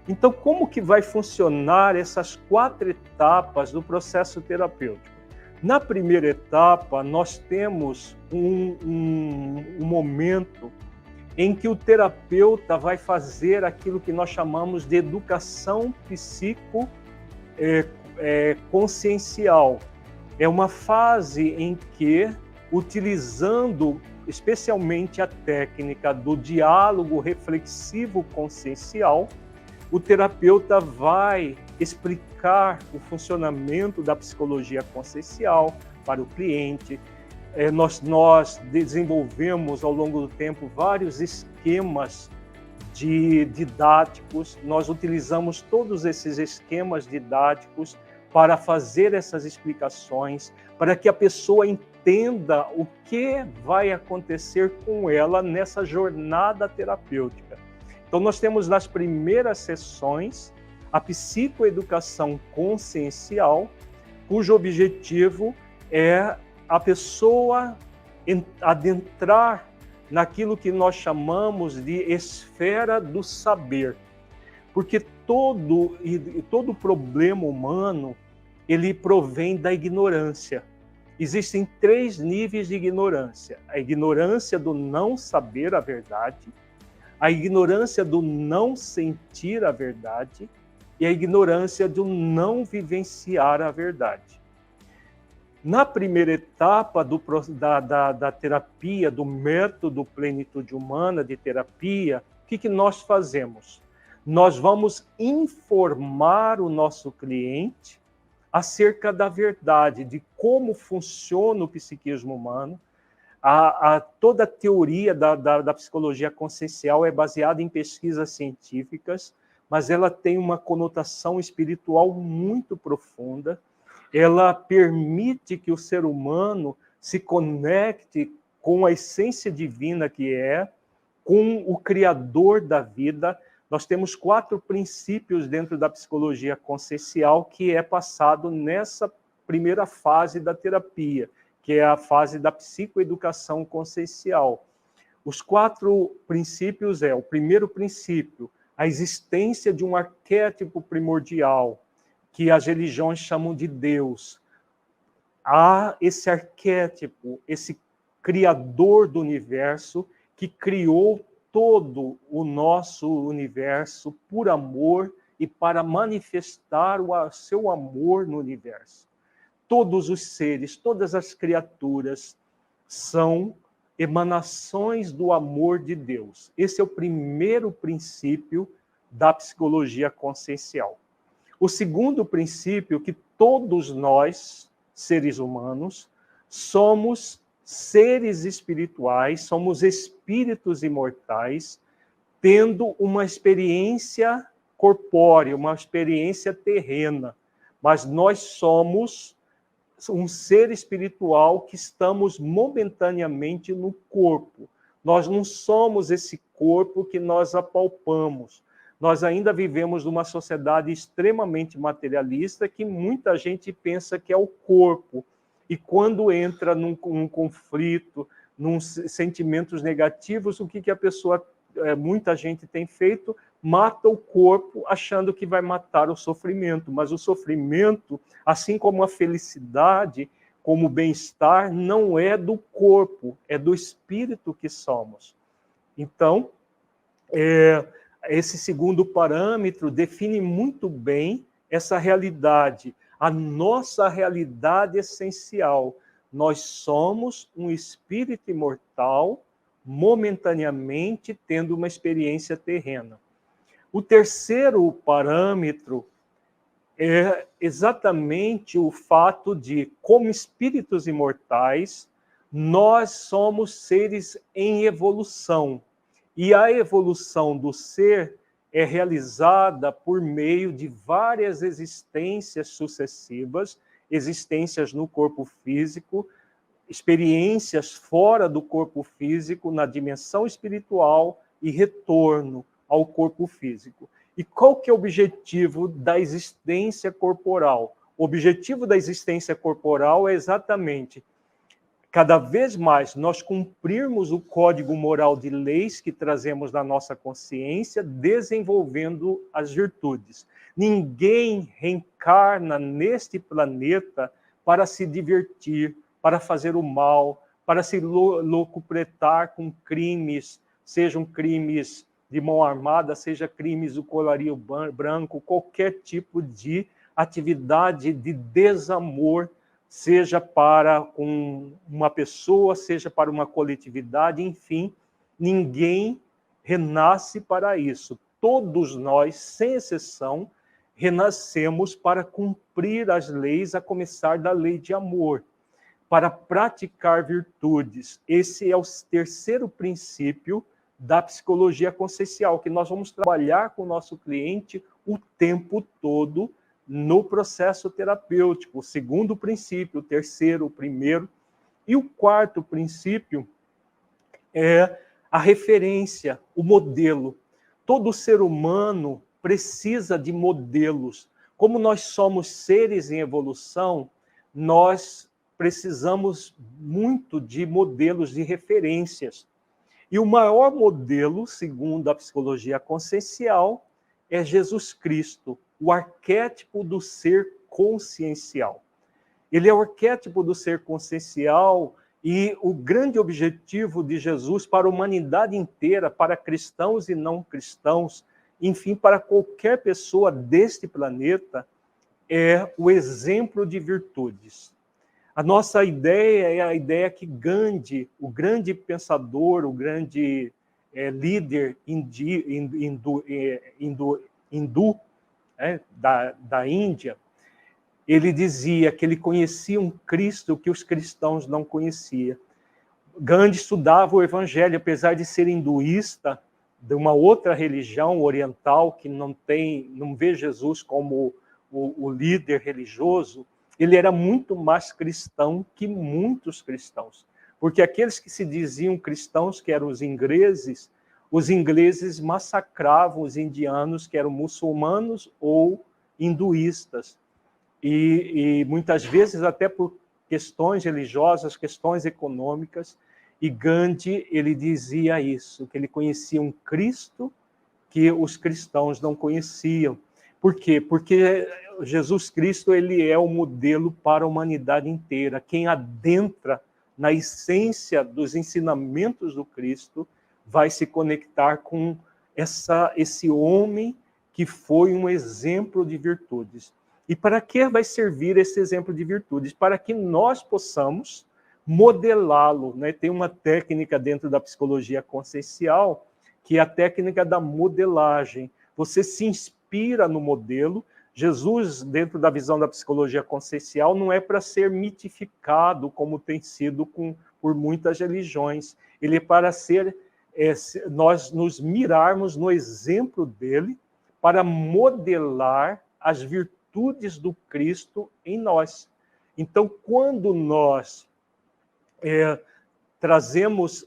Então, como que vai funcionar essas 4 etapas do processo terapêutico? Na primeira etapa, nós temos um momento em que o terapeuta vai fazer aquilo que nós chamamos de educação psico-consciencial. É uma fase em que, utilizando especialmente a técnica do diálogo reflexivo consciencial, o terapeuta vai explicar o funcionamento da psicologia consciencial para o cliente. Nós desenvolvemos ao longo do tempo vários esquemas didáticos, nós utilizamos todos esses esquemas didáticos para fazer essas explicações, para que a pessoa entenda o que vai acontecer com ela nessa jornada terapêutica. Então, nós temos nas primeiras sessões a psicoeducação consciencial, cujo objetivo é a pessoa adentrar naquilo que nós chamamos de esfera do saber. Porque todo problema humano, ele provém da ignorância. Existem 3 níveis de ignorância. A ignorância do não saber a verdade, a ignorância do não sentir a verdade e a ignorância do não vivenciar a verdade. Na primeira etapa da terapia, do método Plenitude Humana de terapia, o que nós fazemos? Nós vamos informar o nosso cliente acerca da verdade, de como funciona o psiquismo humano. Toda a teoria da psicologia consciencial é baseada em pesquisas científicas, mas ela tem uma conotação espiritual muito profunda. Ela permite que o ser humano se conecte com a essência divina que é, com o Criador da vida. Nós temos 4 princípios dentro da psicologia consciencial que é passado nessa primeira fase da terapia, que é a fase da psicoeducação consciencial. Os 4 princípios o primeiro princípio, a existência de um arquétipo primordial, que as religiões chamam de Deus. Há esse arquétipo, esse criador do universo, que criou todo o nosso universo por amor e para manifestar o seu amor no universo. Todos os seres, todas as criaturas são emanações do amor de Deus. Esse é o primeiro princípio da psicologia consciencial. O segundo princípio, que todos nós, seres humanos, somos seres espirituais, somos espíritos imortais, tendo uma experiência corpórea, uma experiência terrena, mas nós somos um ser espiritual que estamos momentaneamente no corpo. Nós não somos esse corpo que nós apalpamos. Nós ainda vivemos numa sociedade extremamente materialista que muita gente pensa que é o corpo. E quando entra num conflito, num sentimentos negativos, o que a pessoa, muita gente tem feito? Mata o corpo achando que vai matar o sofrimento. Mas o sofrimento, assim como a felicidade, como o bem-estar, não é do corpo, é do espírito que somos. Então, esse segundo parâmetro define muito bem essa realidade, a nossa realidade essencial. Nós somos um espírito imortal, momentaneamente tendo uma experiência terrena. O terceiro parâmetro é exatamente o fato de, como espíritos imortais, nós somos seres em evolução. E a evolução do ser é realizada por meio de várias existências sucessivas, existências no corpo físico, experiências fora do corpo físico, na dimensão espiritual e retorno ao corpo físico. E qual que é o objetivo da existência corporal? O objetivo da existência corporal é exatamente cada vez mais nós cumprirmos o código moral de leis que trazemos na nossa consciência, desenvolvendo as virtudes. Ninguém reencarna neste planeta para se divertir, para fazer o mal, para se locupletar com crimes, sejam crimes de mão armada, seja crimes do colarinho branco, qualquer tipo de atividade de desamor, seja para uma pessoa, seja para uma coletividade, enfim, ninguém renasce para isso. Todos nós, sem exceção, renascemos para cumprir as leis, a começar da lei de amor, para praticar virtudes. Esse é o terceiro princípio da psicologia consciencial, que nós vamos trabalhar com o nosso cliente o tempo todo no processo terapêutico. O segundo princípio, o terceiro, o primeiro. E o quarto princípio é a referência, o modelo. Todo ser humano precisa de modelos. Como nós somos seres em evolução, nós precisamos muito de modelos, de referências. E o maior modelo, segundo a psicologia consciencial, é Jesus Cristo, o arquétipo do ser consciencial. Ele é o arquétipo do ser consciencial e o grande objetivo de Jesus para a humanidade inteira, para cristãos e não cristãos, enfim, para qualquer pessoa deste planeta, é o exemplo de virtudes. A nossa ideia é a ideia que Gandhi, o grande pensador, o grande líder hindu da Índia, ele dizia que ele conhecia um Cristo que os cristãos não conheciam. Gandhi estudava o Evangelho, apesar de ser hinduísta, de uma outra religião oriental, que não vê Jesus como o líder religioso, ele era muito mais cristão que muitos cristãos. Porque aqueles que se diziam cristãos, que eram os ingleses massacravam os indianos, que eram muçulmanos ou hinduístas. E muitas vezes até por questões religiosas, questões econômicas, e Gandhi, ele dizia isso, que ele conhecia um Cristo que os cristãos não conheciam. Por quê? Porque Jesus Cristo, ele é o modelo para a humanidade inteira. Quem adentra na essência dos ensinamentos do Cristo vai se conectar com esse homem que foi um exemplo de virtudes. E para que vai servir esse exemplo de virtudes? Para que nós possamos modelá-lo, né? Tem uma técnica dentro da psicologia consciencial, que é a técnica da modelagem. Você se inspira no modelo. Jesus, dentro da visão da psicologia consciencial, não é para ser mitificado, como tem sido por muitas religiões. Ele é para nós nos mirarmos no exemplo dele, para modelar as virtudes do Cristo em nós. Então, quando nós trazemos,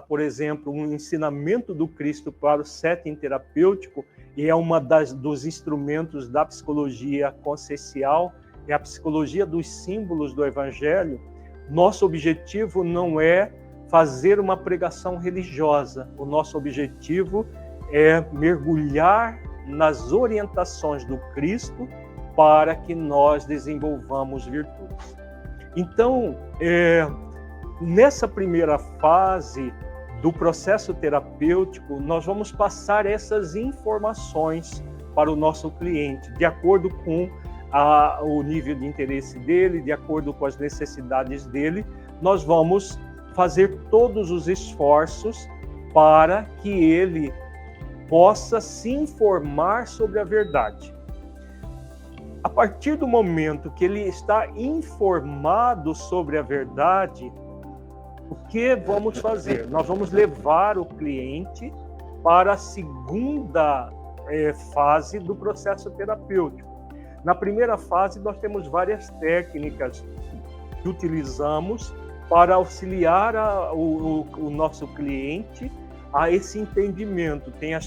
por exemplo, um ensinamento do Cristo para o setting terapêutico, e é dos instrumentos da psicologia consciencial, é a psicologia dos símbolos do Evangelho, nosso objetivo não é fazer uma pregação religiosa. O nosso objetivo é mergulhar nas orientações do Cristo para que nós desenvolvamos virtudes. Então, nessa primeira fase do processo terapêutico, nós vamos passar essas informações para o nosso cliente, de acordo com o nível de interesse dele, de acordo com as necessidades dele. Nós vamos fazer todos os esforços para que ele possa se informar sobre a verdade. A partir do momento que ele está informado sobre a verdade, o que vamos fazer? Nós vamos levar o cliente para a segunda fase do processo terapêutico. Na primeira fase, nós temos várias técnicas que utilizamos para auxiliar o nosso cliente a esse entendimento. Tem a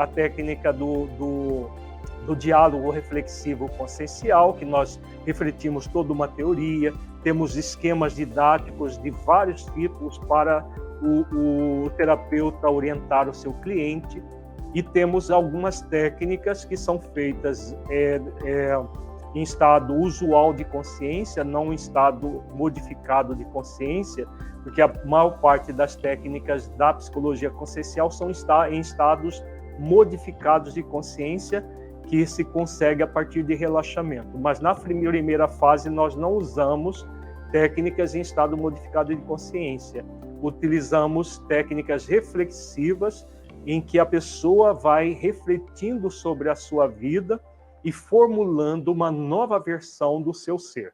técnica do diálogo reflexivo consciencial, que nós refletimos toda uma teoria. temos esquemas didáticos de vários tipos para o terapeuta orientar o seu cliente, e temos algumas técnicas que são feitas em estado usual de consciência, não em estado modificado de consciência, porque a maior parte das técnicas da psicologia consciencial são em estados modificados de consciência, que se consegue a partir de relaxamento. Mas na primeira fase nós não usamos técnicas em estado modificado de consciência. Utilizamos técnicas reflexivas, em que a pessoa vai refletindo sobre a sua vida e formulando uma nova versão do seu ser.